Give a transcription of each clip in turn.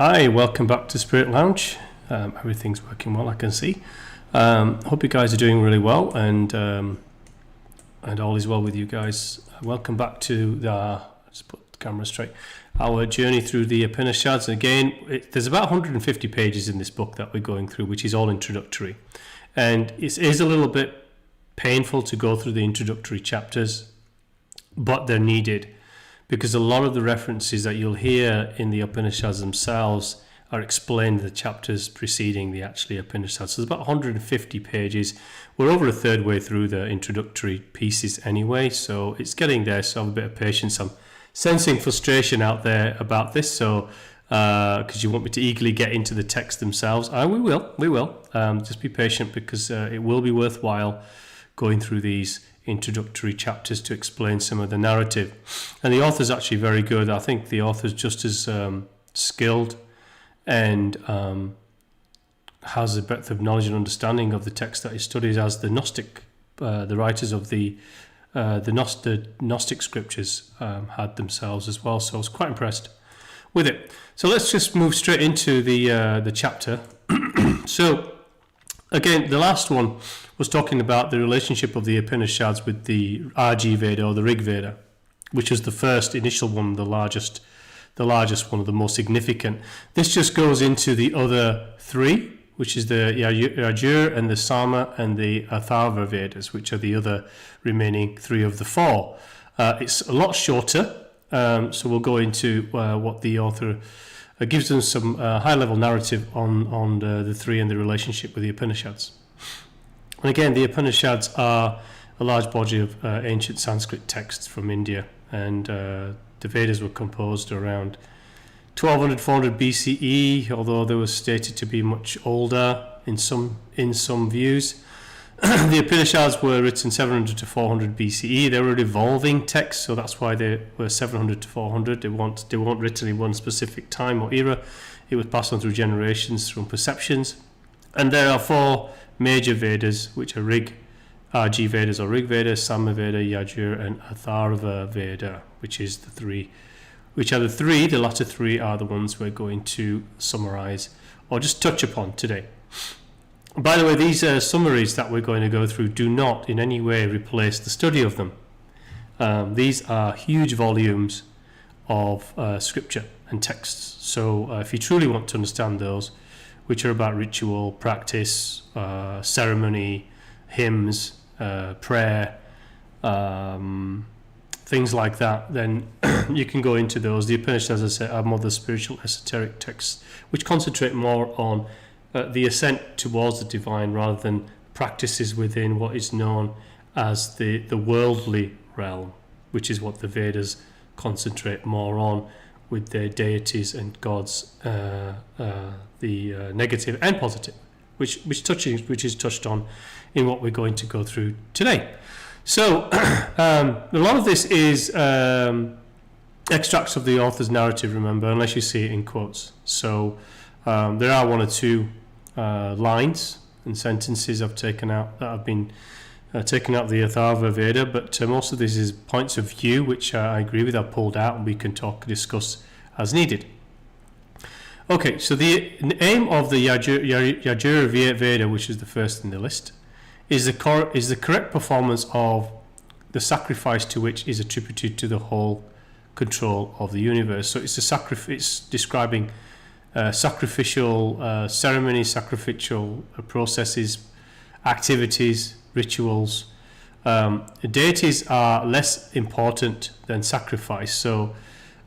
Hi, welcome back to Spirit Lounge. Everything's working well, I can see. Hope you guys are doing really well, and all is well with you guys. Welcome back to let's put the camera straight. Our journey through the Upanishads. Again, there's about 150 pages in this book that we're going through, which is all introductory, and it is a little bit painful to go through the introductory chapters, but they're needed. Because a lot of the references that you'll hear in the Upanishads themselves are explained in the chapters preceding the actual Upanishads. So there's about 150 pages. We're over a third way through the introductory pieces anyway, so it's getting there, so have a bit of patience. I'm sensing frustration out there about this, so because you want me to eagerly get into the text themselves. We will. Just be patient, because it will be worthwhile going through these introductory chapters to explain some of the narrative. And the author's actually very good. I think the author's just as skilled and has a breadth of knowledge and understanding of the text that he studies as the writers of the Gnostic scriptures had themselves as well. So I was quite impressed with it. So let's just move straight into the chapter. So again, the last one was talking about the relationship of the Upanishads with the Yajur Veda or the Rig Veda, which was the first initial one, the largest one, or the most significant. This just goes into the other three, which is the Yajur and the Sama and the Atharva Vedas, which are the other remaining three of the four. It's a lot shorter, so we'll go into what the author gives them some high-level narrative on the three and the relationship with the Upanishads. And again, the Upanishads are a large body of ancient Sanskrit texts from India, and the Vedas were composed around 1200, 400 B.C.E, although they were stated to be much older in some views. The Upanishads were written 700 to 400 B.C.E. They were evolving texts, so that's why they were 700 to 400. They weren't written in one specific time or era. It was passed on through generations, through perceptions. And there are four major Vedas, which are Yajur Vedas or Rig Veda, Sama Veda, Yajur, and Atharva Veda, which are the three. The latter three are the ones we're going to summarize or just touch upon today. By the way, these summaries that we're going to go through do not in any way replace the study of them. These are huge volumes of scripture and texts. So if you truly want to understand those, which are about ritual, practice, ceremony, hymns, prayer, things like that, then you can go into those. The Upanishads, as I said, are more the spiritual, esoteric texts, which concentrate more on the ascent towards the divine rather than practices within what is known as the worldly realm, which is what the Vedas concentrate more on with their deities and gods, the negative and positive, which is touched on in what we're going to go through today. So a lot of this is extracts of the author's narrative, remember, unless you see it in quotes. So there are one or two lines and sentences I've taken out that have been taken out of the Atharva Veda, but most of this is points of view which I agree with. I've pulled out, and we can discuss as needed. Okay, so the aim of the Yajur Veda, which is the first in the list, is the correct performance of the sacrifice to which is attributed to the whole control of the universe. So it's it's describing sacrificial ceremonies, sacrificial processes, activities, rituals. Deities are less important than sacrifice. So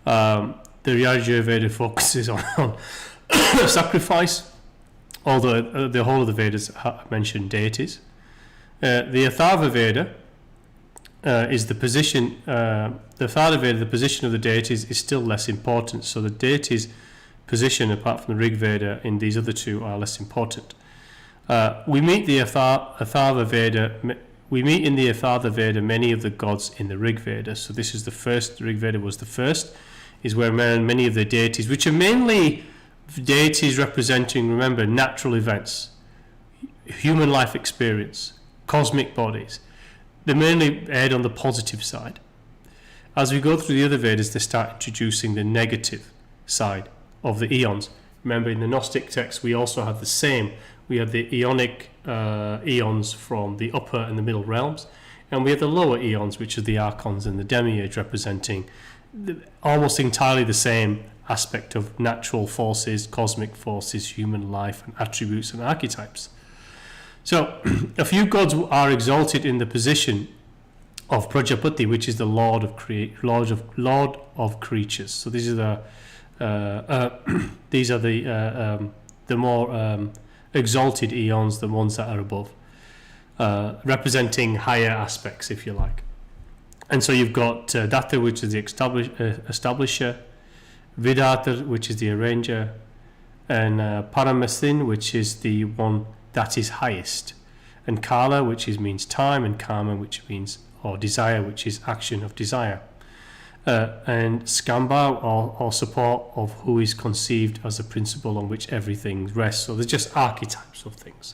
the Yajur Veda focuses on sacrifice, although the whole of the Vedas mention deities. The Atharva Veda is the position. The Atharva Veda, the position of the deities is still less important. So the deities' position, apart from the Rig Veda, in these other two are less important. We meet in the Atharva Veda many of the gods in the Rig Veda. So this is the first. The Rig Veda was the first, is where many of the deities, which are mainly deities representing, remember, natural events, human life experience, cosmic bodies. They mainly aired on the positive side. As we go through the other Vedas, they start introducing the negative side of the eons, Remember, in the Gnostic text, we also have the same. We have the Aeonic eons from the upper and the middle realms, and we have the lower eons, which are the archons and the demiurge, representing almost entirely the same aspect of natural forces, cosmic forces, human life, and attributes and archetypes. So, a few gods are exalted in the position of Prajapati, which is the Lord of creatures. So these are the more exalted eons, the ones that are above, representing higher aspects, if you like. And so you've got Datta, which is the establisher, Vidata, which is the arranger, and Paramathin, which is the one that is highest, and Kala, which means time, and Karma, which means or desire, which is action of desire, and Skamba, or support of who is conceived as the principle on which everything rests. So they're just archetypes of things.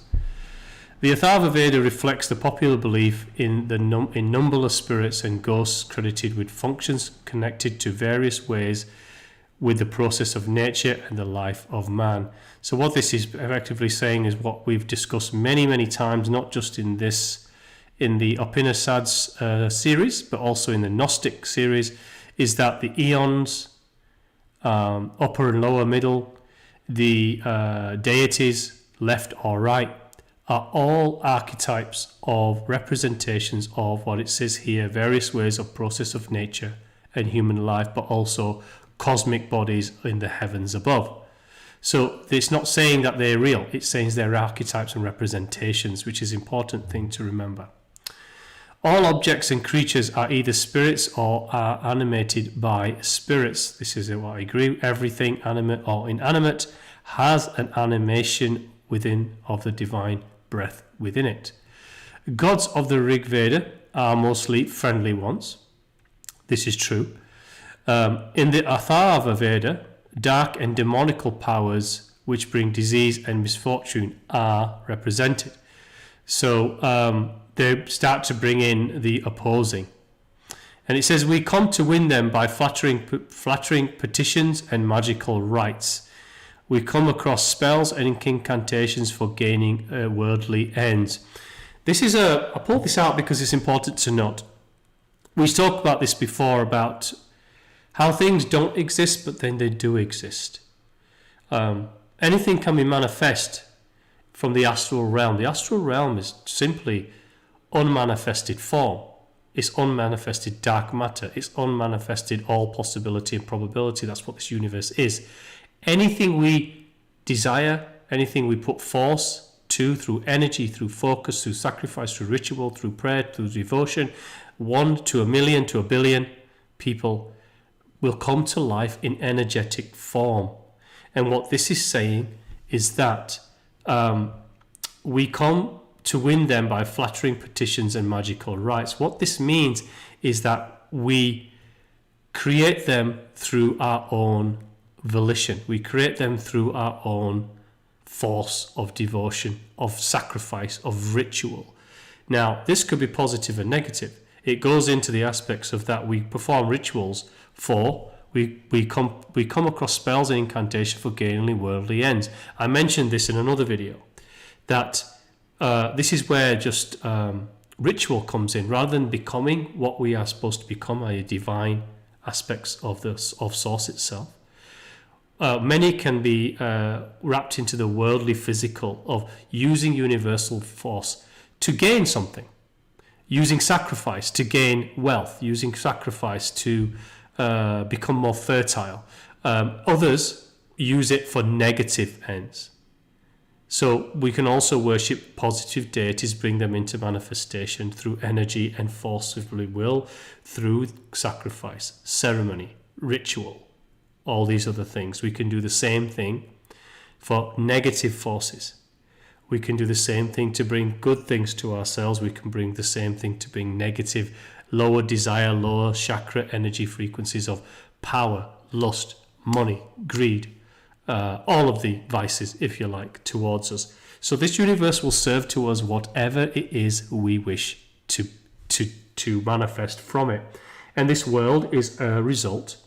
The Atharva Veda reflects the popular belief in in numberless spirits and ghosts credited with functions connected to various ways with the process of nature and the life of man. So what this is effectively saying is what we've discussed many, many times, not just in the Upanishads series, but also in the Gnostic series, is that the eons, upper and lower middle, the deities, left or right, are all archetypes of representations of what it says here, various ways of process of nature and human life, but also cosmic bodies in the heavens above. So it's not saying that they're real, it's saying they're archetypes and representations, which is an important thing to remember. All objects and creatures are either spirits or are animated by spirits. This is what I agree. Everything, animate or inanimate, has an animation within of the divine breath within it. Gods of the Rig Veda are mostly friendly ones. This is true. In the Atharva Veda, dark and demonical powers which bring disease and misfortune are represented. So they start to bring in the opposing. And it says, we come to win them by flattering petitions and magical rites. We come across spells and incantations for gaining worldly ends. I pulled this out because it's important to note. We talked about this before, about how things don't exist, but then they do exist. Anything can be manifest from the astral realm. The astral realm is simply unmanifested form. It's unmanifested dark matter. It's unmanifested all possibility and probability. That's what this universe is. Anything we desire, anything we put force to through energy, through focus, through sacrifice, through ritual, through prayer, through devotion, 1 to 1,000,000 to 1,000,000,000 people will come to life in energetic form. And what this is saying is that we come to win them by flattering petitions and magical rites. What this means is that we create them through our own volition. We create them through our own force of devotion, of sacrifice, of ritual. Now, this could be positive and negative. It goes into the aspects of that we perform rituals for, we come across spells and incantation for gaining worldly ends. I mentioned this in another video, that this is where just ritual comes in, rather than becoming what we are supposed to become, i.e. divine aspects of Source itself. Many can be wrapped into the worldly physical of using universal force to gain something, using sacrifice to gain wealth, using sacrifice to become more fertile. Others use it for negative ends. So we can also worship positive deities, bring them into manifestation through energy and force of will, through sacrifice, ceremony, ritual, all these other things. We can do the same thing for negative forces. We can do the same thing to bring good things to ourselves. We can bring the same thing to bring negative, lower desire, lower chakra energy frequencies of power, lust, money, greed, all of the vices, if you like, towards us. So this universe will serve to us whatever it is we wish to manifest from it. And this world is a result,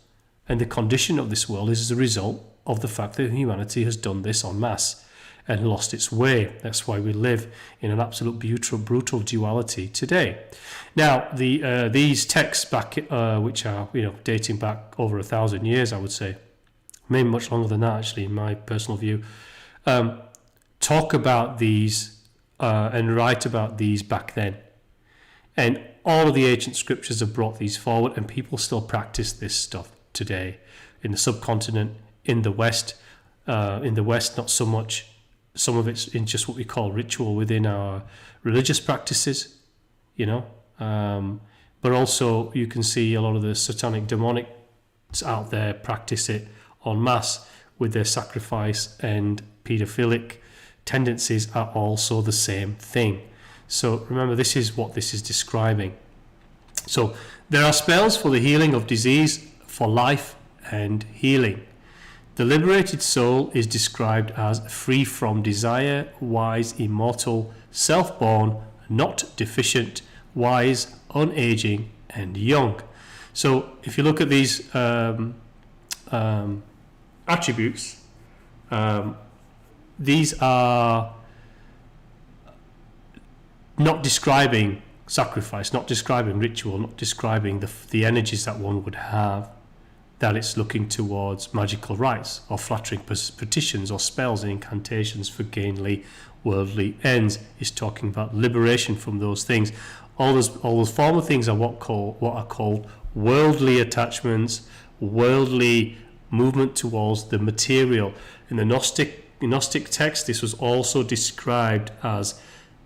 and the condition of this world is as a result of the fact that humanity has done this en masse and lost its way. That's why we live in an absolute brutal duality today. Now, these texts back, which are dating back over 1,000 years, I would say, maybe much longer than that, actually, in my personal view, talk about these and write about these back then. And all of the ancient scriptures have brought these forward, and people still practice this stuff today in the subcontinent, in the West. In the West, not so much. Some of it's in just what we call ritual within our religious practices, but also you can see a lot of the satanic demonics out there practice it en masse with their sacrifice, and pedophilic tendencies are also the same thing. So remember, this is what this is describing. So there are spells for the healing of disease, for life and healing. The liberated soul is described as free from desire, wise, immortal, self-born, not deficient, wise, unaging, and young. So if you look at these attributes, these are not describing sacrifice, not describing ritual, not describing the energies that one would have, that it's looking towards magical rites or flattering petitions or spells and incantations for gainly worldly ends. It's talking about liberation from those things. All those former things are what are called worldly attachments, worldly movement towards the material. In the Gnostic text, this was also described as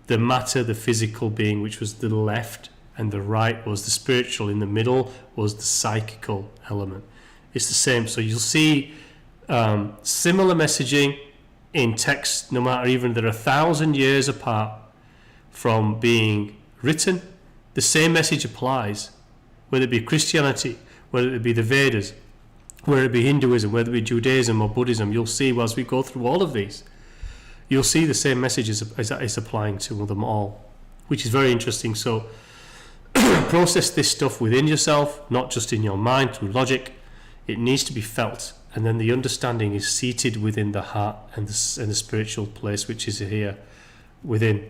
the matter, the physical being, which was the left, and the right was the spiritual. In the middle was the psychical element. It's the same. So you'll see similar messaging in texts, no matter even they're 1,000 years apart from being written. The same message applies, whether it be Christianity, whether it be the Vedas, whether it be Hinduism, whether it be Judaism or Buddhism. You'll see as we go through all of these, you'll see the same message is applying to them all, which is very interesting. So process this stuff within yourself, not just in your mind through logic. It needs to be felt, and then the understanding is seated within the heart and the spiritual place, which is here within,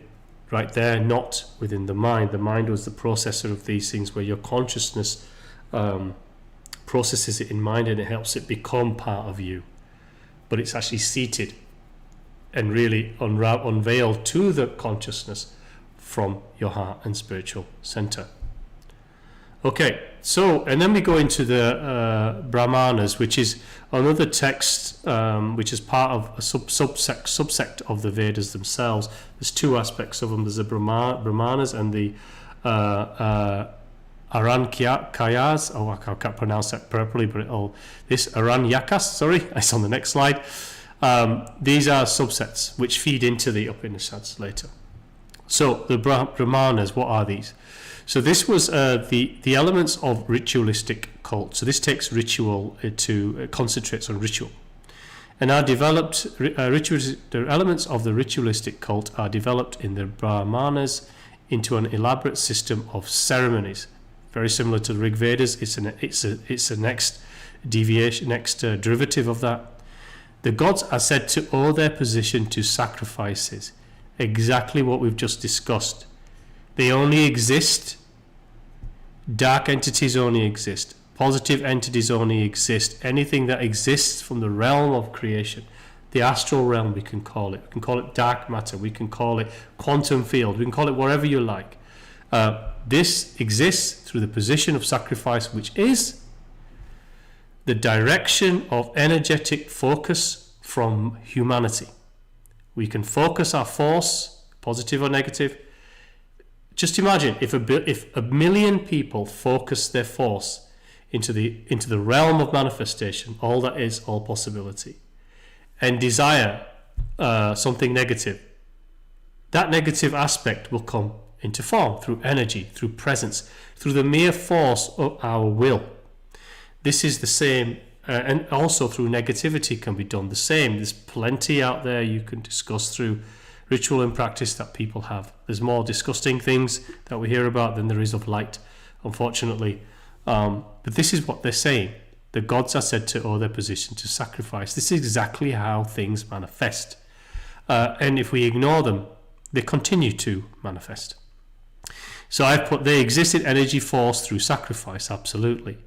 right there, not within the mind. The mind was the processor of these things, where your consciousness processes it in mind, and it helps it become part of you. But it's actually seated and really unveiled to the consciousness from your heart and spiritual center. Okay, so, and then we go into the Brahmanas, which is another text which is part of a subsect of the Vedas themselves. There's two aspects of them. There's the Brahmanas and the Aranyakas. Oh, I can't pronounce that properly, but this Aranyakas, sorry, it's on the next slide. These are subsets which feed into the Upanishads later. So the Brahmanas, what are these? So this was the elements of ritualistic cult. So this takes ritual concentrates on ritual, and are developed. The elements of the ritualistic cult are developed in the Brahmanas into an elaborate system of ceremonies, very similar to the Rig Vedas. It's a next deviation, derivative of that. The gods are said to owe their position to sacrifices, exactly what we've just discussed. They only exist. Dark entities only exist. Positive entities only exist. Anything that exists from the realm of creation, the astral realm, we can call it. We can call it dark matter. We can call it quantum field. We can call it whatever you like. This exists through the position of sacrifice, which is the direction of energetic focus from humanity. We can focus our force, positive or negative. Just imagine if a million people focus their force into the realm of manifestation, all that is, all possibility, and desire something negative. That negative aspect will come into form through energy, through presence, through the mere force of our will. This is the same, and also through negativity can be done the same. There's plenty out there you can discuss through ritual and practice that people have. There's more disgusting things that we hear about than there is of light, unfortunately. But this is what they're saying. The gods are said to owe their position to sacrifice. This is exactly how things manifest. And if we ignore them, they continue to manifest. So I've put, they exist in energy force through sacrifice, absolutely.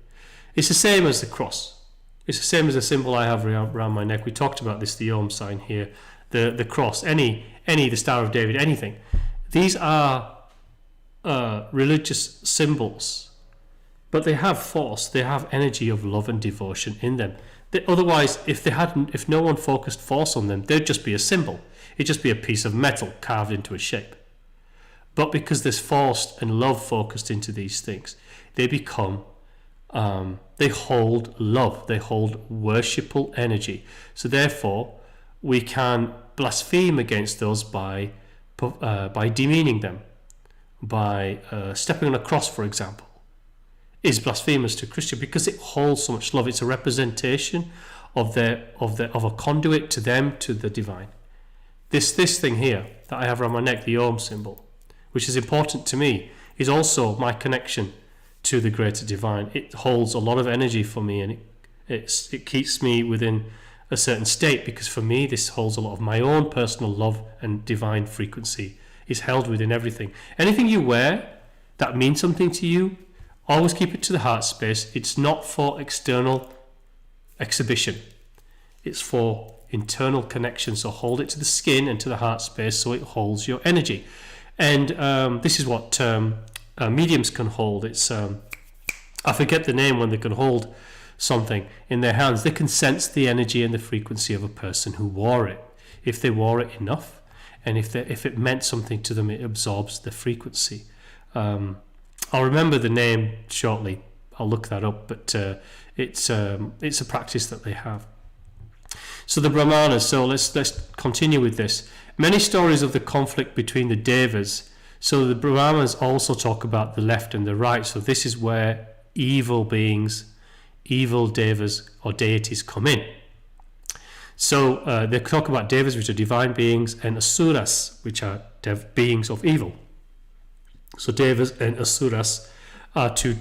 It's the same as the cross. It's the same as the symbol I have around my neck. We talked about this, the Om sign here, the cross, the Star of David, anything. These are religious symbols, but they have force. They have energy of love and devotion in them. Otherwise, if no one focused force on them, they'd just be a symbol. It'd just be a piece of metal carved into a shape. But because there's force and love focused into these things, they become, they hold love, they hold worshipful energy. So therefore, we can blaspheme against those by demeaning them, by stepping on a cross, for example, is blasphemous to Christian because it holds so much love. It's a representation of a conduit to them, to the divine. This thing here that I have around my neck, the Om symbol, which is important to me, is also my connection to the greater divine. It holds a lot of energy for me, and it keeps me within a certain state, because for me this holds a lot of my own personal love and divine frequency is held within everything. Anything you wear that means something to you, always keep it to the heart space. It's not for external exhibition. It's for internal connection. So hold it to the skin and to the heart space so it holds your energy. And this is what mediums can hold. It's I forget the name when they can hold something in their hands. They can sense the energy and the frequency of a person who wore it. If they wore it enough, and if it meant something to them, it absorbs the frequency. I'll remember the name shortly. I'll look that up, but it's a practice that they have. So the Brahmanas. So let's continue with this. Many stories of the conflict between the Devas. So the Brahmanas also talk about the left and the right. So this is where evil beings, evil Devas or deities come in. So they talk about Devas, which are divine beings, and Asuras, which are beings of evil. So Devas and Asuras are two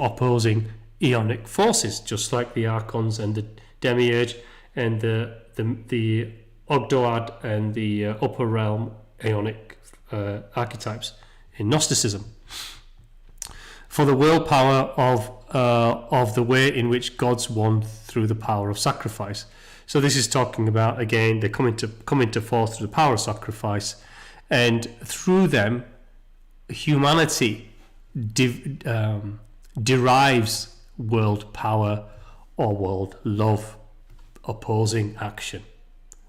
opposing eonic forces, just like the Archons and the Demiurge and the Ogdoad and the upper realm Aeonic archetypes in Gnosticism. For the willpower of the way in which gods won through the power of sacrifice. So this is talking about, again, they come into force through the power of sacrifice, and through them, humanity derives world power or world love, opposing action.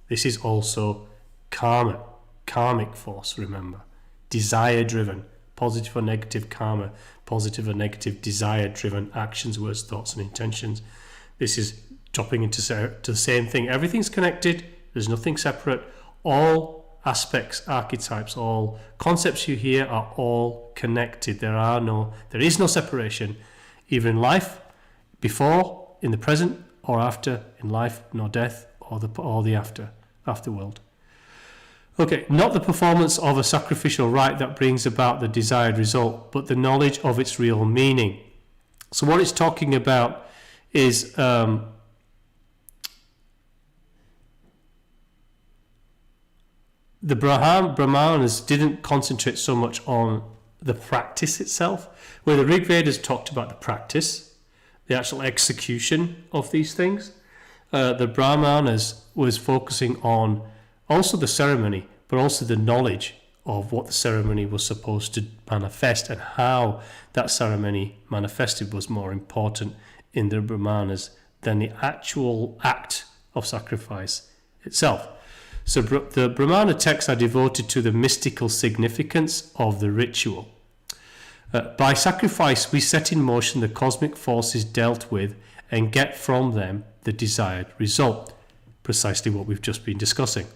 This is also karmic force, remember. Desire-driven, positive or negative karma, positive or negative desire-driven actions, words, thoughts, and intentions. This is dropping into the same thing. Everything's connected. There's nothing separate. All aspects, archetypes, all concepts you hear are all connected. There is no separation, either in life, before, in the present, or after, in life, nor death, or the afterworld. Okay, not the performance of a sacrificial rite that brings about the desired result, but the knowledge of its real meaning. So what it's talking about is the Brahmanas didn't concentrate so much on the practice itself, where the Rig Vedas talked about the practice, the actual execution of these things. The Brahmanas was focusing on also the ceremony, but also the knowledge of what the ceremony was supposed to manifest, and how that ceremony manifested was more important in the Brahmanas than the actual act of sacrifice itself. So the Brahmana texts are devoted to the mystical significance of the ritual. By sacrifice, we set in motion the cosmic forces dealt with and get from them the desired result, precisely what we've just been discussing.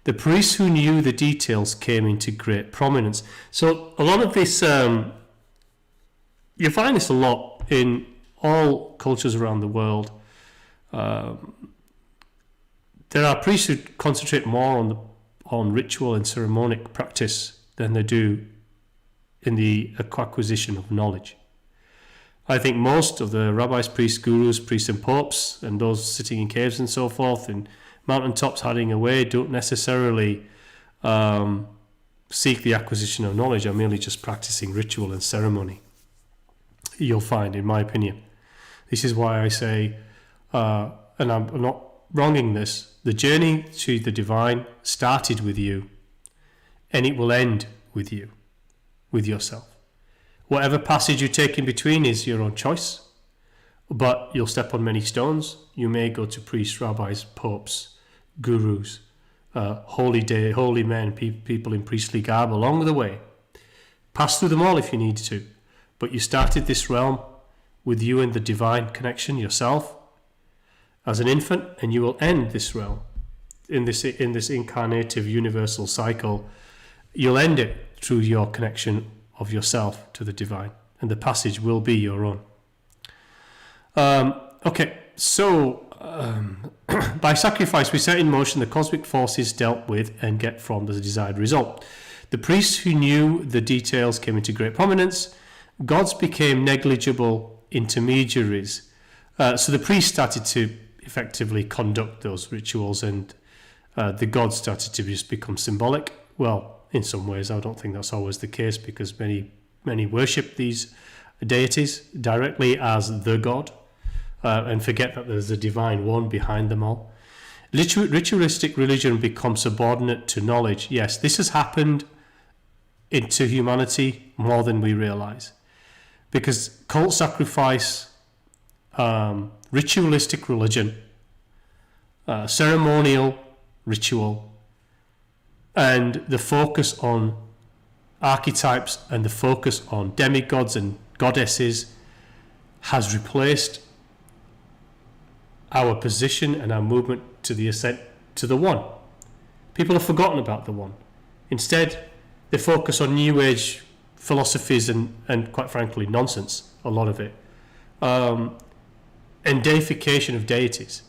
The priests who knew the details came into great prominence. So a lot of this, you find this a lot in all cultures around the world. There are priests who concentrate more on ritual and ceremonic practice than they do in the acquisition of knowledge. I think most of the rabbis, priests, gurus, priests and popes, and those sitting in caves and so forth, in mountaintops hiding away, don't necessarily seek the acquisition of knowledge, are merely just practicing ritual and ceremony. You'll find, in my opinion. This is why I say, and I'm not wronging this, the journey to the divine started with you, and it will end with you, with yourself. Whatever passage you take in between is your own choice, but you'll step on many stones. You may go to priests, rabbis, popes, gurus, holy men, people in priestly garb along the way. Pass through them all if you need to, but you started this realm with you and the divine connection yourself as an infant, and you will end this realm in this incarnative universal cycle. You'll end it through your connection of yourself to the divine, and the passage will be your own. By sacrifice we set in motion the cosmic forces dealt with and get from the desired result. The priests who knew the details came into great prominence. Gods became negligible intermediaries. So the priests started to effectively conduct those rituals, and the gods started to just become symbolic. Well, in some ways, I don't think that's always the case, because many worship these deities directly as the god, and forget that there's a divine one behind them all. Ritualistic religion becomes subordinate to knowledge. Yes, this has happened into humanity more than we realize, because cult sacrifice, ritualistic religion, ceremonial ritual, and the focus on archetypes and the focus on demigods and goddesses has replaced our position and our movement to the ascent to the one. People have forgotten about the one. Instead, they focus on New Age philosophies and quite frankly, nonsense, a lot of it. And deification of deities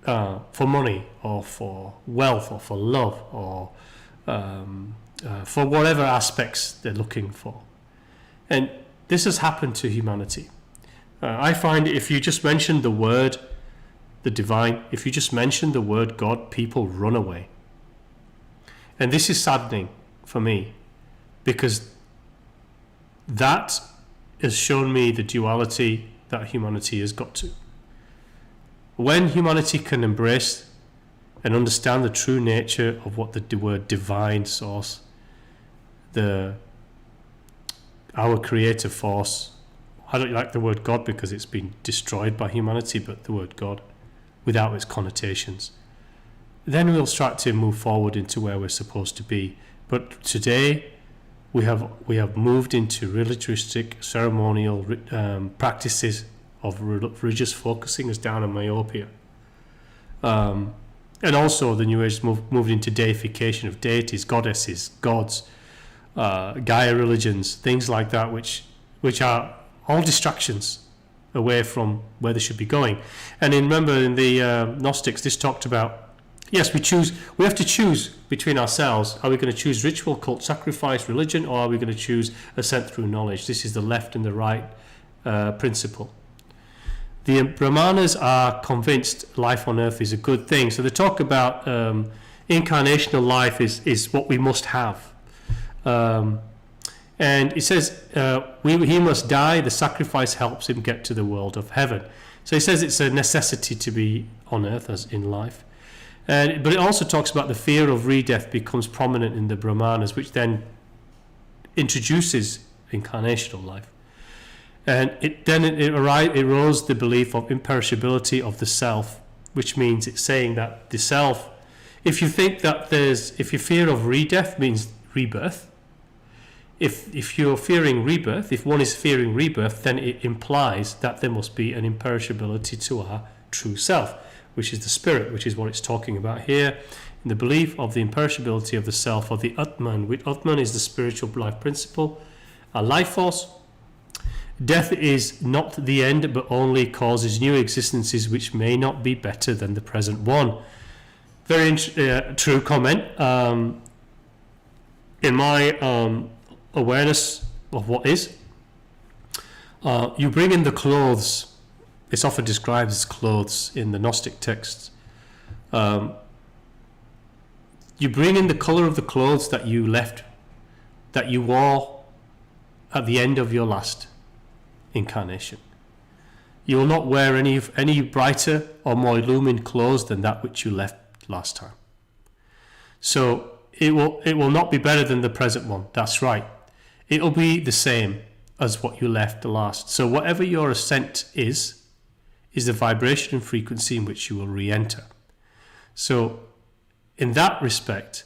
for money or for wealth or for love or for whatever aspects they're looking for. And this has happened to humanity. I find if you just mention the word, the divine, if you just mention the word God, people run away. And this is saddening for me, because that has shown me the duality that humanity has got to. When humanity can embrace and understand the true nature of what the word divine source, our creative force, I don't like the word God because it's been destroyed by humanity, but the word God without its connotations, then we'll start to move forward into where we're supposed to be. But today we have moved into ritualistic ceremonial practices of religious focusing us down on myopia, and also the New Age moved into deification of deities, goddesses, gods, Gaia religions, things like that, which are all distractions away from where they should be going. And remember in the Gnostics, this talked about, yes, we have to choose between ourselves. Are we going to choose ritual, cult, sacrifice, religion, or are we going to choose ascent through knowledge? This is the left and the right principle. The Brahmanas are convinced life on earth is a good thing. So they talk about incarnational life is what we must have. And it says he must die, the sacrifice helps him get to the world of heaven. So he says it's a necessity to be on earth as in life. But it also talks about the fear of re-death becomes prominent in the Brahmanas, which then introduces incarnational life. And it arose the belief of imperishability of the self, which means it's saying that the self, if you fear of re-death means rebirth, if you're fearing rebirth, if one is fearing rebirth, then it implies that there must be an imperishability to our true self, which is the spirit, which is what it's talking about here, in the belief of the imperishability of the self, or the Atman. Atman is the spiritual life principle, a life force. Death is not the end, but only causes new existences which may not be better than the present one. Very true comment. In my awareness of what is, You bring in the clothes. It's often described as clothes in the Gnostic texts. You bring in the color of the clothes that you left, that you wore at the end of your last incarnation. You will not wear any brighter or more illumined clothes than that which you left last time. So it will not be better than the present one. That's right. It will be the same as what you left the last. So whatever your ascent is the vibration and frequency in which you will re-enter. So in that respect,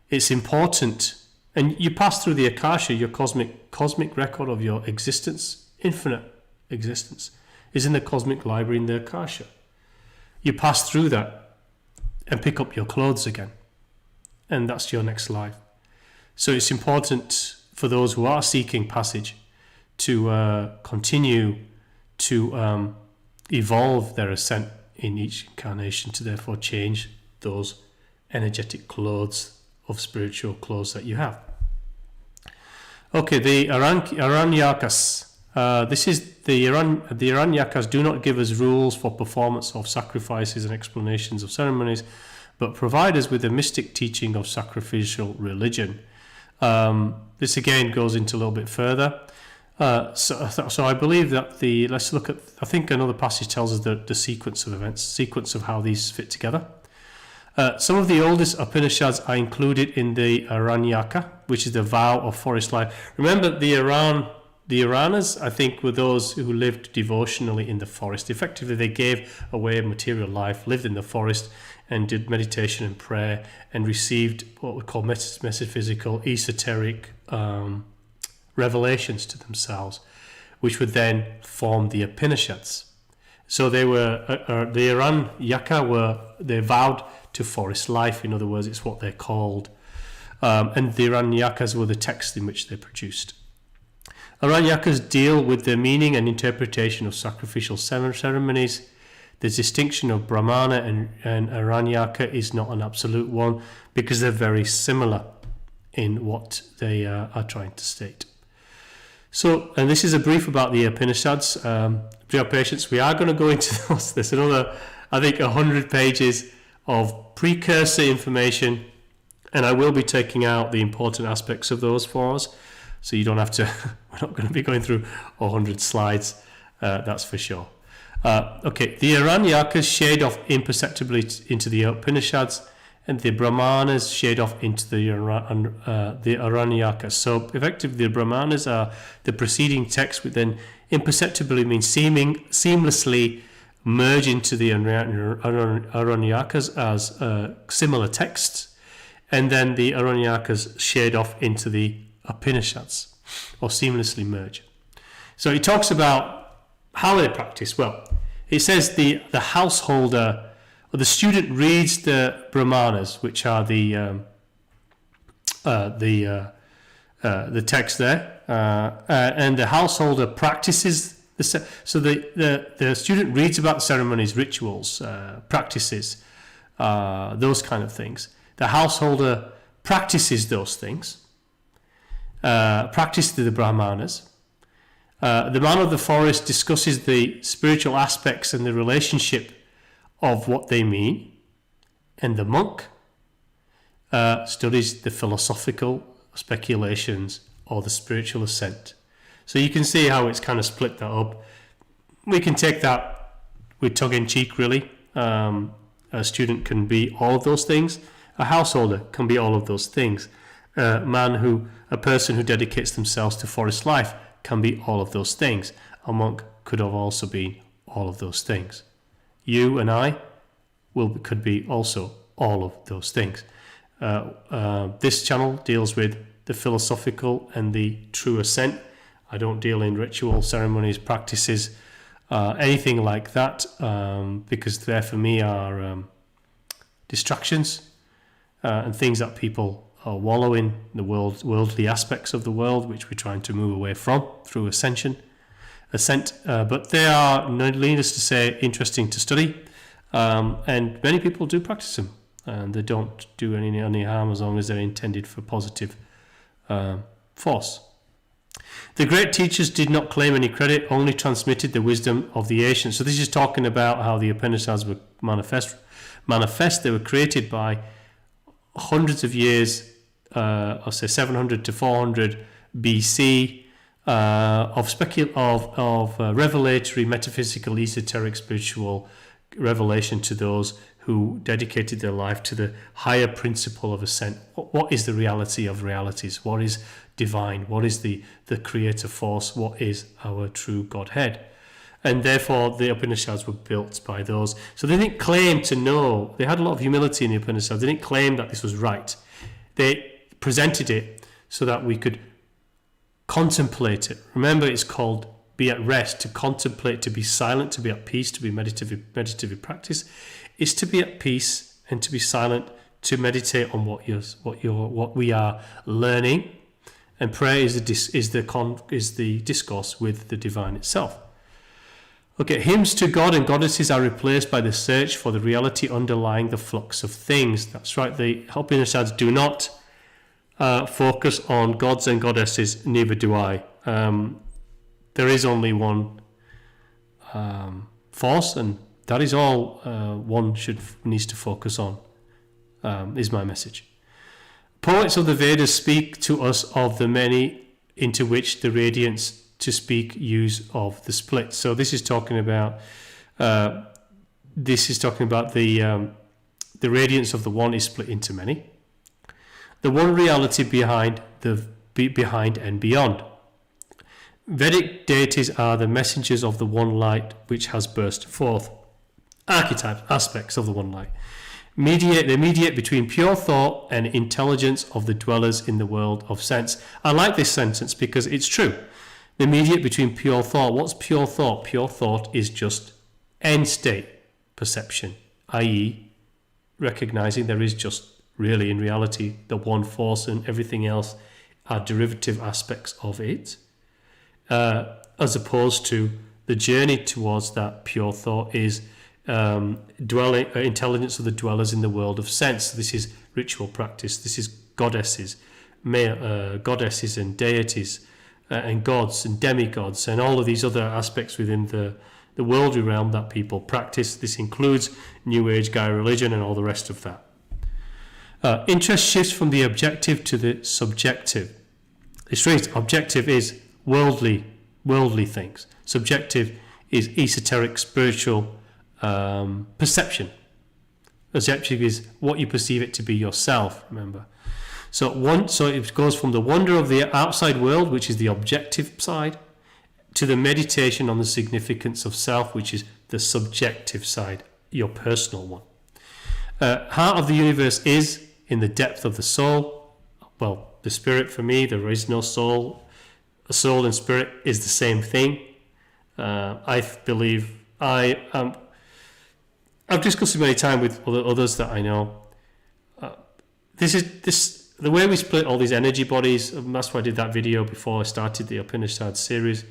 it's important, and you pass through the Akasha, your cosmic record of your existence, infinite existence, is in the cosmic library in the Akasha. You pass through that and pick up your clothes again, and that's your next life. So it's important for those who are seeking passage to continue to evolve their ascent in each incarnation, to therefore change those energetic clothes of spiritual clothes that you have. Okay, the Aranyakas. This is the Aranyakas do not give us rules for performance of sacrifices and explanations of ceremonies, but provide us with a mystic teaching of sacrificial religion. This again goes into a little bit further. So I believe that let's look at, I think another passage tells us the sequence of events, sequence of how these fit together. Some of the oldest Upanishads are included in the Aranyaka, which is the vow of forest life. Remember, the Aranas, I think, were those who lived devotionally in the forest. Effectively, they gave away material life, lived in the forest, and did meditation and prayer, and received what we call metaphysical, esoteric revelations to themselves, which would then form the Upanishads. So they were the Aranyaka they vowed to forest life. In other words, it's what they're called, and the Aranyakas were the texts in which they produced. Aranyakas deal with the meaning and interpretation of sacrificial ceremonies. The distinction of Brahmana and Aranyaka is not an absolute one, because they're very similar in what they are trying to state. So, and this is a brief about the Upanishads. Dear patients, we are going to go into those. There's another, I think, 100 pages of precursor information, and I will be taking out the important aspects of those for us, so you don't have to, we're not going to be going through 100 slides, that's for sure. Okay, the Aranyakas shade off imperceptibly into the Upanishads, and the Brahmanas shade off into the Aranyakas. So effectively, the Brahmanas are the preceding text, which then imperceptibly means seamlessly merge into the Aranyakas as similar texts, and then the Aranyakas shade off into the Upanishads, or seamlessly merge. So he talks about how they practice. Well, it says the householder, or the student, reads the Brahmanas, which are the text there, and the householder practices. So the student reads about the ceremonies, rituals, practices, those kind of things. The householder practices those things, practices the Brahmanas. The man of the forest discusses the spiritual aspects and the relationship of what they mean, and the monk studies the philosophical speculations or the spiritual ascent. So you can see how it's kind of split that up. We can take that with tongue-in-cheek, really. A student can be all of those things. A householder can be all of those things. A person who dedicates themselves to forest life can be all of those things. A monk could have also been all of those things. You and I could be also all of those things. This channel deals with the philosophical and the true ascent. I don't deal in ritual ceremonies, practices, anything like that, because there for me are distractions and things that people wallow in, the worldly aspects of the world, which we're trying to move away from through ascent. But they are, needless to say, interesting to study, and many people do practice them, and they don't do any harm as long as they're intended for positive force. The great teachers did not claim any credit, only transmitted the wisdom of the ancients. So this is talking about how the Upanishads were manifest. They were created by hundreds of years, I'll say 700 to 400 BC, of revelatory, metaphysical, esoteric, spiritual revelation to those who dedicated their life to the higher principle of ascent. What is the reality of realities? What is divine? What is the creator force? What is our true Godhead? And therefore the Upanishads were built by those. So they didn't claim to know. They had a lot of humility in the Upanishads. They didn't claim that this was right. They presented it so that we could contemplate it. Remember, it's called be at rest, to contemplate, to be silent, to be at peace, to be meditative practice. Is to be at peace and to be silent, to meditate on what we are learning, and prayer is the discourse with the divine itself. Okay, hymns to God and goddesses are replaced by the search for the reality underlying the flux of things. That's right. The Upanishads do not focus on gods and goddesses. Neither do I. There is only one force, and that is all one needs to focus on, is my message. Poets of the Vedas speak to us of the many into which the radiance to speak use of the split. So this is talking about the radiance of the one is split into many. The one reality behind and beyond. Vedic deities are the messengers of the one light which has burst forth. Archetypes, aspects of the one light. They mediate between pure thought and intelligence of the dwellers in the world of sense. I like this sentence because it's true. They mediate between pure thought. What's pure thought? Pure thought is just end state perception, i.e. recognizing there is just really in reality the one force and everything else are derivative aspects of it, as opposed to the journey towards that pure thought is intelligence of the dwellers in the world of sense. This is ritual practice. This is goddesses and deities and gods and demigods and all of these other aspects within the worldly realm that people practice. This includes New Age Gaia religion and all the rest of that. Interest shifts from the objective to the subjective. It's right. Objective is worldly things. Subjective is esoteric, spiritual perception. Objective is what you perceive it to be yourself, remember. So it goes from the wonder of the outside world, which is the objective side, to the meditation on the significance of self, which is the subjective side, your personal one. Heart of the universe is in the depth of the soul. Well, the spirit, for me, there is no soul. A soul and spirit is the same thing. I believe I've discussed it many times with others that I know. The way we split all these energy bodies. That's why I did that video before I started the Upanishads series.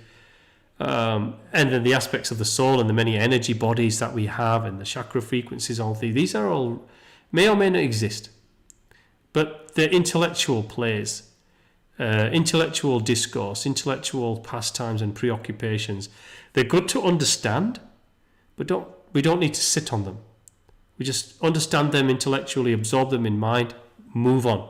And then the aspects of the soul and the many energy bodies that we have and the chakra frequencies, these are all may or may not exist. But the intellectual plays, intellectual discourse, intellectual pastimes and preoccupations, they're good to understand, but we don't need to sit on them. We just understand them intellectually, absorb them in mind, move on.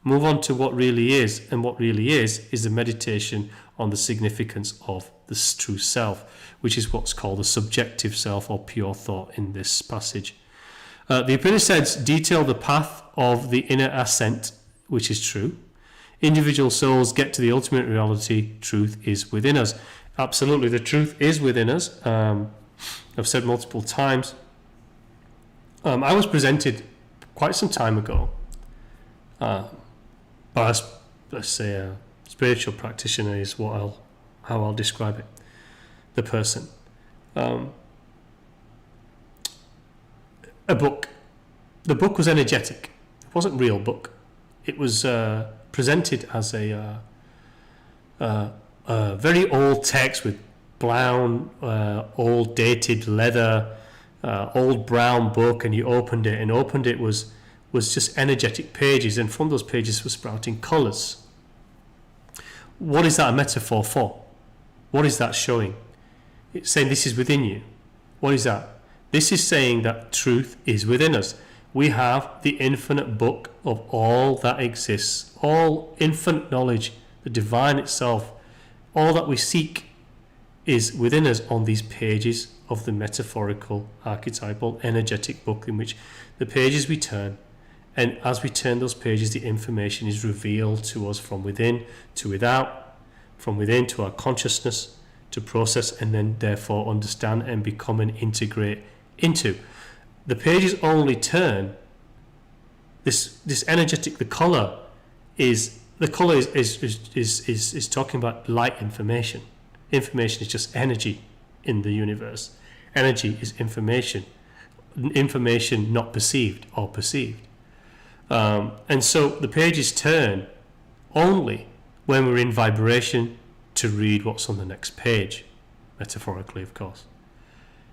Move on to what really is, and what really is a meditation on the significance of the true self, which is what's called the subjective self or pure thought in this passage. The Upanishads detail the path of the inner ascent, which is true. Individual souls get to the ultimate reality. Truth is within us. Absolutely, the truth is within us. I've said multiple times. I was presented quite some time ago by, let's say, a spiritual practitioner is how I'll describe it, the person. A book. The book was energetic. It wasn't a real book. It was presented as a very old text with brown, old dated leather, old brown book, and you opened it was just energetic pages, and from those pages were sprouting colours. what is that a metaphor for? What is that showing? It's saying this is within you. What is that? This is saying that truth is within us. We have the infinite book of all that exists, all infinite knowledge, the divine itself, all that we seek is within us on these pages of the metaphorical, archetypal, energetic book, in which the pages we turn, and as we turn those pages, the information is revealed to us from within to without, from within to our consciousness, to process and then therefore understand and become and integrate into. The pages only turn. This energetic, the color is talking about light information. Information is just energy in the universe. Energy is information. Information not perceived or perceived. And so the pages turn only when we're in vibration to read what's on the next page, metaphorically, of course.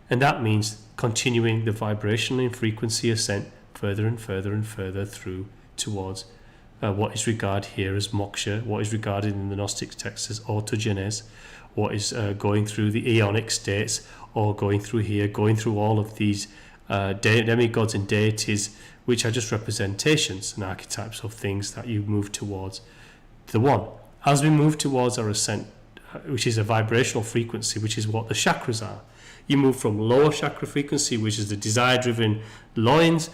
And that means continuing the vibrational and frequency ascent further and further and further through towards what is regarded here as moksha, what is regarded in the Gnostic texts as autogenes, what is going through the aeonic states, or going through here, going through all of these demigods and deities, which are just representations and archetypes of things that you move towards the one. As we move towards our ascent, which is a vibrational frequency, which is what the chakras are, you move from lower chakra frequency, which is the desire-driven loins,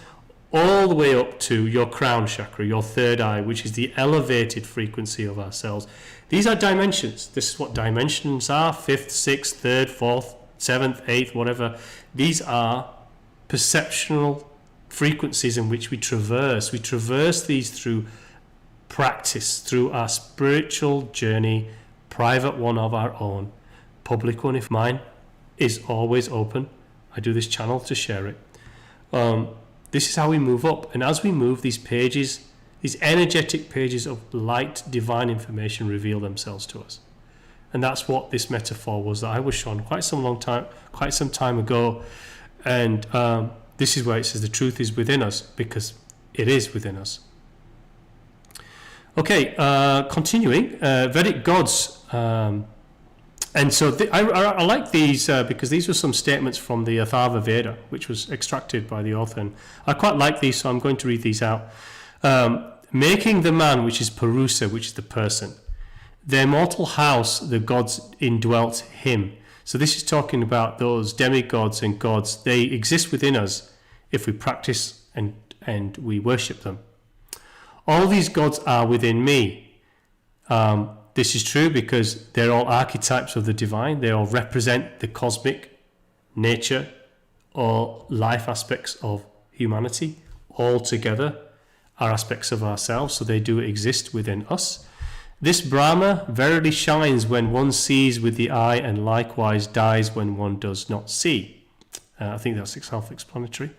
all the way up to your crown chakra, your third eye, which is the elevated frequency of ourselves. These are dimensions. This is what dimensions are: fifth, sixth, third, fourth, seventh, eighth, whatever. These are perceptual frequencies in which we traverse. We traverse these through practice, through our spiritual journey, private one of our own, public one if mine is always open. I do this channel to share it. This is how we move up. And as we move, these pages, these energetic pages of light, divine information reveal themselves to us. And that's what this metaphor was that I was shown quite some time ago. And this is where it says the truth is within us, because it is within us. Okay, continuing, Vedic gods. And so I like these because these were some statements from the Atharva Veda, which was extracted by the author. And I quite like these, so I'm going to read these out. Making the man, which is Purusa, which is the person, their mortal house, the gods indwelt him. So this is talking about those demigods and gods. They exist within us if we practice and we worship them. All these gods are within me. This is true because they're all archetypes of the divine. They all represent the cosmic nature or life aspects of humanity. All together are aspects of ourselves, so they do exist within us. This Brahma verily shines when one sees with the eye, and likewise dies when one does not see. I think that's self-explanatory.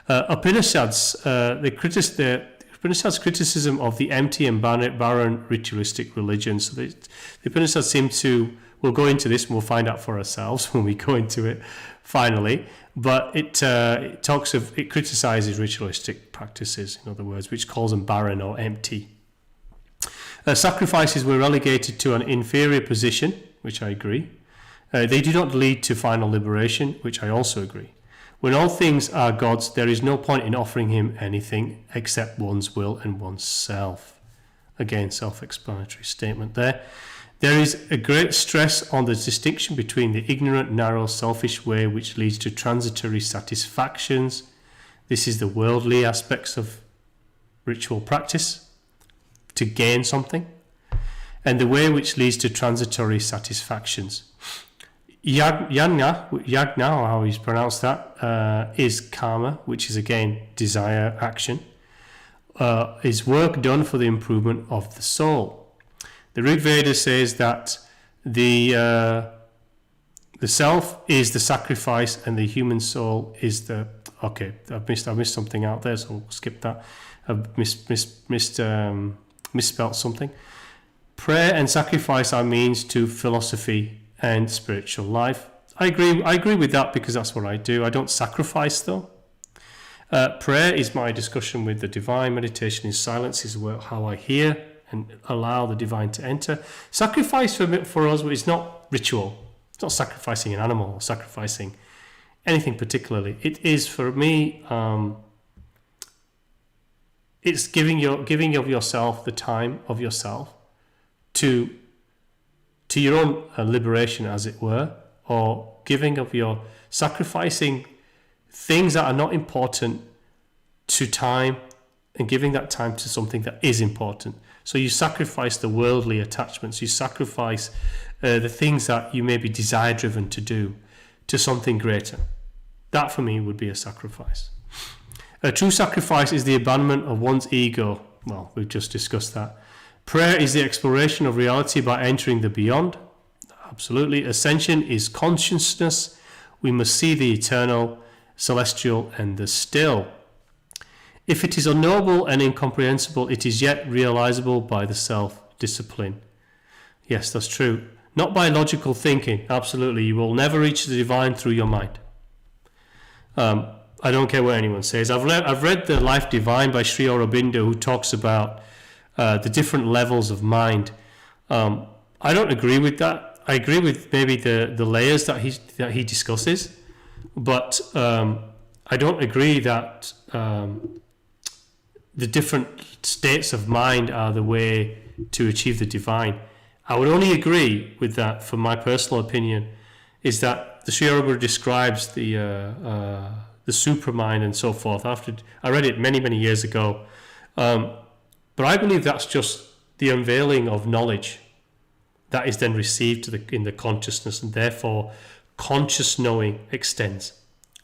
Upanishads, the Upanishads' criticism of the empty and barren ritualistic religion. So the Upanishads we'll go into this and we'll find out for ourselves when we go into it finally. But it criticizes ritualistic practices, in other words, which calls them barren or empty. Sacrifices were relegated to an inferior position, which I agree. They do not lead to final liberation, which I also agree. When all things are God's, there is no point in offering him anything except one's will and one's self. Again, self-explanatory statement there. There is a great stress on the distinction between the ignorant, narrow, selfish way which leads to transitory satisfactions. This is the worldly aspects of ritual practice, to gain something, and the way which leads to transitory satisfactions. Yajna, or how he's pronounced that, is karma, which is again desire, action, is work done for the improvement of the soul. The Rig Veda says that the self is the sacrifice and the human soul is the. Okay, I missed something out there, so we'll skip that. I've misspelt something. Prayer and sacrifice are means to philosophy and spiritual life. I agree with that because that's what I do. I don't sacrifice though. Prayer is my discussion with the divine. Meditation is silence, is how I hear and allow the divine to enter. Sacrifice for us is not ritual. It's not sacrificing an animal or sacrificing anything particularly. It is, for me, it's giving of yourself, the time of yourself to your own liberation, as it were, or giving of your sacrificing things that are not important to time and giving that time to something that is important. So you sacrifice the worldly attachments, you sacrifice the things that you may be desire driven to do to something greater. That for me would be a sacrifice. A true sacrifice is the abandonment of one's ego. Well, we've just discussed that. Prayer is the exploration of reality by entering the beyond. Absolutely. Ascension is consciousness. We must see the eternal, celestial, and the still. If it is unknowable and incomprehensible, it is yet realizable by the self-discipline. Yes, that's true. Not by logical thinking. Absolutely. You will never reach the divine through your mind. I don't care what anyone says. I've read The Life Divine by Sri Aurobindo, who talks about the different levels of mind. I don't agree with that. I agree with maybe the layers that he discusses, but I don't agree that the different states of mind are the way to achieve the divine. I would only agree with that, for my personal opinion, is that the Sri Aurobindo describes the supermind and so forth. After I read it many years ago, but I believe that's just the unveiling of knowledge that is then received in the consciousness, and therefore conscious knowing extends.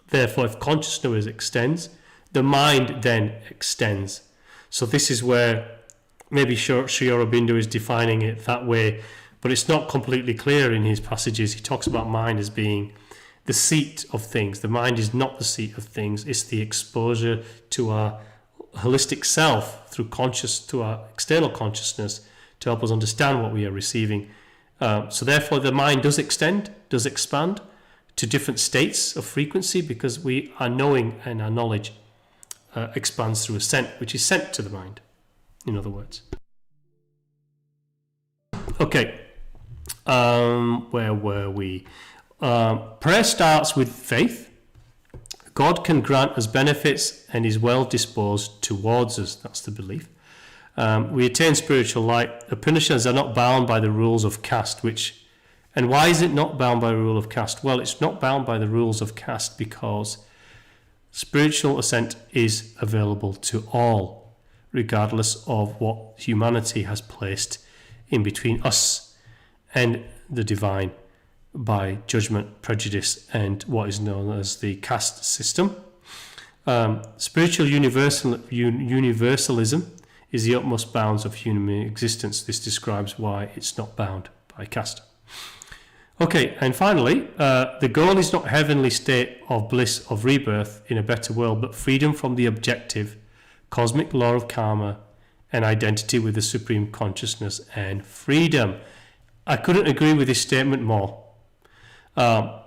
Therefore, if conscious knowing extends, the mind then extends. So this is where maybe Sri Aurobindo is defining it that way, but it's not completely clear in his passages. He talks about mind as being the seat of things. The mind is not the seat of things. It's the exposure to our holistic self through to our external consciousness to help us understand what we are receiving. So therefore the mind does expand to different states of frequency, because we are knowing, and our knowledge expands through ascent, which is sent to the mind, in other words. Okay, where were we? Prayer starts with faith. God can grant us benefits and is well disposed towards us. That's the belief. We attain spiritual light. Upanishads are not bound by the rules of caste, and why is it not bound by the rule of caste? Well, it's not bound by the rules of caste because spiritual ascent is available to all, regardless of what humanity has placed in between us and the divine by judgment, prejudice, and what is known as the caste system. Spiritual universalism is the utmost bounds of human existence. This describes why it's not bound by caste. Okay, and finally, the goal is not heavenly state of bliss of rebirth in a better world, but freedom from the objective cosmic law of karma and identity with the supreme consciousness and freedom. I couldn't agree with this statement more. We're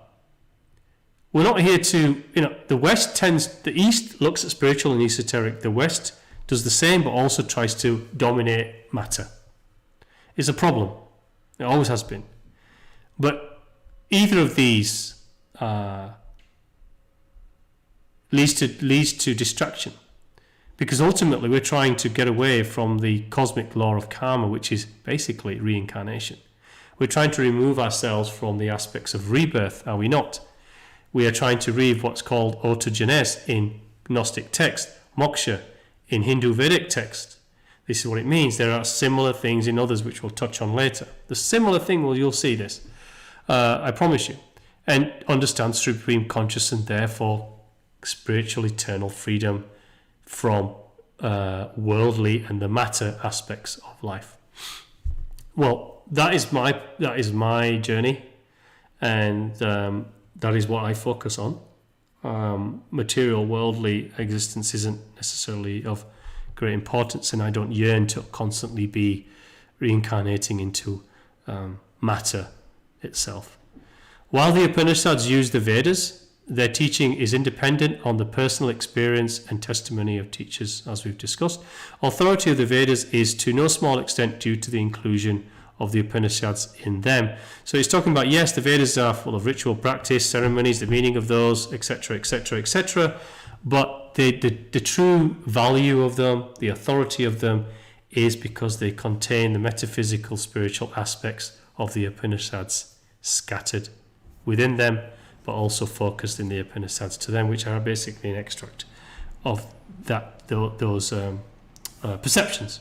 not here to, the East looks at spiritual and esoteric. The West does the same, but also tries to dominate matter. It's a problem. It always has been. But either of these leads to distraction, because ultimately we're trying to get away from the cosmic law of karma, which is basically reincarnation. We're trying to remove ourselves from the aspects of rebirth, are we not? We are trying to read what's called autogenes in Gnostic text, moksha in Hindu Vedic text. This is what it means. There are similar things in others which we'll touch on later. The similar thing, well, you'll see this. I promise you. And understand supreme consciousness and therefore spiritual eternal freedom from worldly and the matter aspects of life. Well, that is my journey, and that is what I focus on. Material worldly existence isn't necessarily of great importance, and I don't yearn to constantly be reincarnating into matter itself. While the Upanishads use the Vedas their teaching is independent on the personal experience and testimony of teachers, as we've discussed. Authority of the Vedas is to no small extent due to the inclusion of the Upanishads in them. So he's talking about, yes, the Vedas are full of ritual practice, ceremonies, the meaning of those, etc., etc., etc., but the true value of them, the authority of them, is because they contain the metaphysical, spiritual aspects of the Upanishads scattered within them, but also focused in the Upanishads to them, which are basically an extract of those perceptions.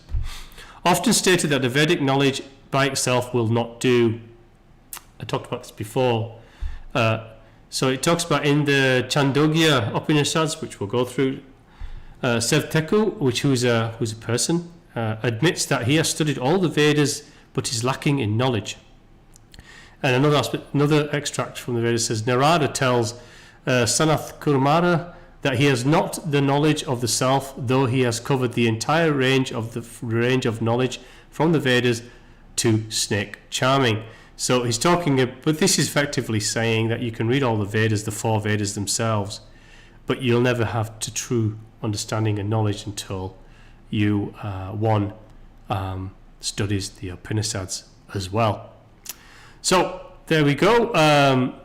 Often stated that the Vedic knowledge by itself will not do. I talked about this before. So it talks about in the Chandogya Upanishads, which we'll go through, Sevteku, who's a person, admits that he has studied all the Vedas but is lacking in knowledge. And another extract from the Vedas says, Narada tells Sanath Kumara that he has not the knowledge of the self, though he has covered the entire range of knowledge from the Vedas to snake charming. So he's talking, but this is effectively saying that you can read all the Vedas, the 4 Vedas themselves, but you'll never have to true understanding and knowledge until you studies the Upanishads as well. So there we go.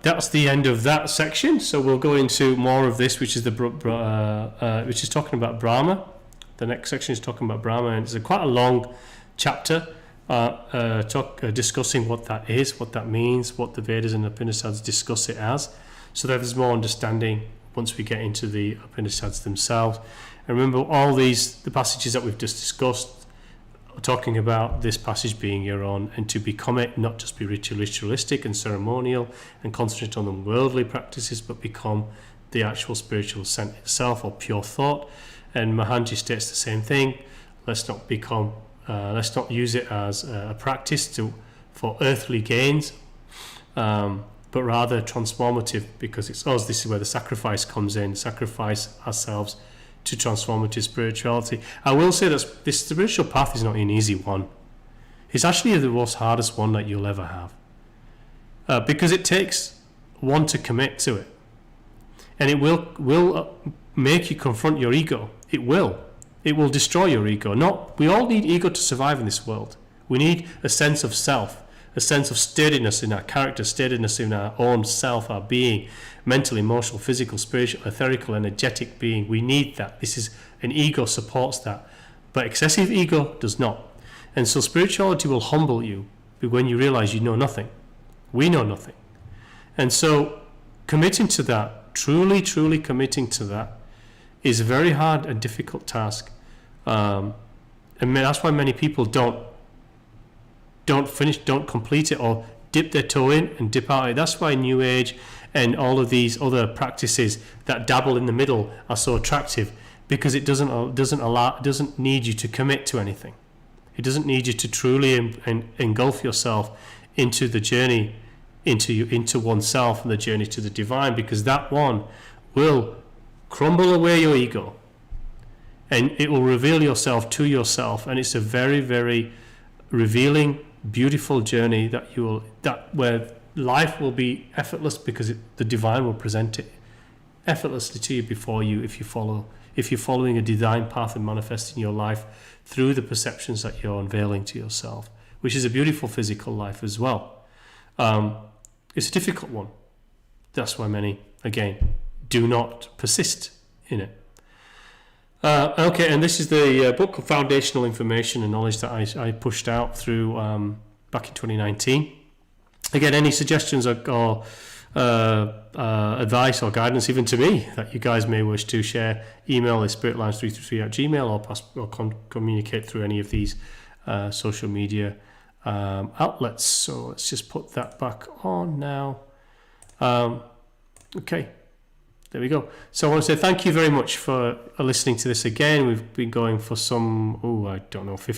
That's the end of that section. So we'll go into more of this, which is which is talking about Brahma. The next section is talking about Brahma, and it's quite a long chapter discussing what that is, what that means, what the Vedas and Upanishads discuss it as, so that there's more understanding once we get into the Upanishads themselves. And remember, all the passages that we've just discussed, talking about this passage being your own, and to become it, not just be ritualistic and ceremonial and concentrate on the worldly practices, but become the actual spiritual scent itself, or pure thought. And Mahanji states the same thing. Let's not use it as a practice for earthly gains, but rather transformative, because it's us. This is where the sacrifice comes in. Sacrifice ourselves to transformative spirituality. I will say that this spiritual path is not an easy one. It's actually the most hardest one that you'll ever have, because it takes one to commit to it, and it will make you confront your ego. It will destroy your ego. We all need ego to survive in this world. We need a sense of self, a sense of steadiness in our character, steadiness in our own self, our being, mental, emotional, physical, spiritual, etherical, energetic being. We need that. An ego supports that, but excessive ego does not. And so spirituality will humble you when you realize you know nothing. We know nothing. And so committing to that, truly committing to that, is a very hard and difficult task. And that's why many people don't complete it, or dip their toe in and dip out. That's why New Age and all of these other practices that dabble in the middle are so attractive, because it doesn't need you to commit to anything. It doesn't need you to truly engulf yourself into the journey into oneself and the journey to the divine, because that one will crumble away your ego, and it will reveal yourself to yourself. And it's a very, very revealing, beautiful journey where life will be effortless, because the divine will present it effortlessly to you before you, if you're following a divine path and manifesting your life through the perceptions that you're unveiling to yourself, which is a beautiful physical life as well. It's a difficult one. That's why many, again, do not persist in it. Okay, and this is the book of foundational information and knowledge that I pushed out through back in 2019. Again, any suggestions or advice or guidance, even to me, that you guys may wish to share, email is spiritlines333@gmail.com, or communicate through any of these social media outlets. So let's just put that back on now. Okay. There we go. So I want to say thank you very much for listening to this again. We've been going for some, I don't know, 50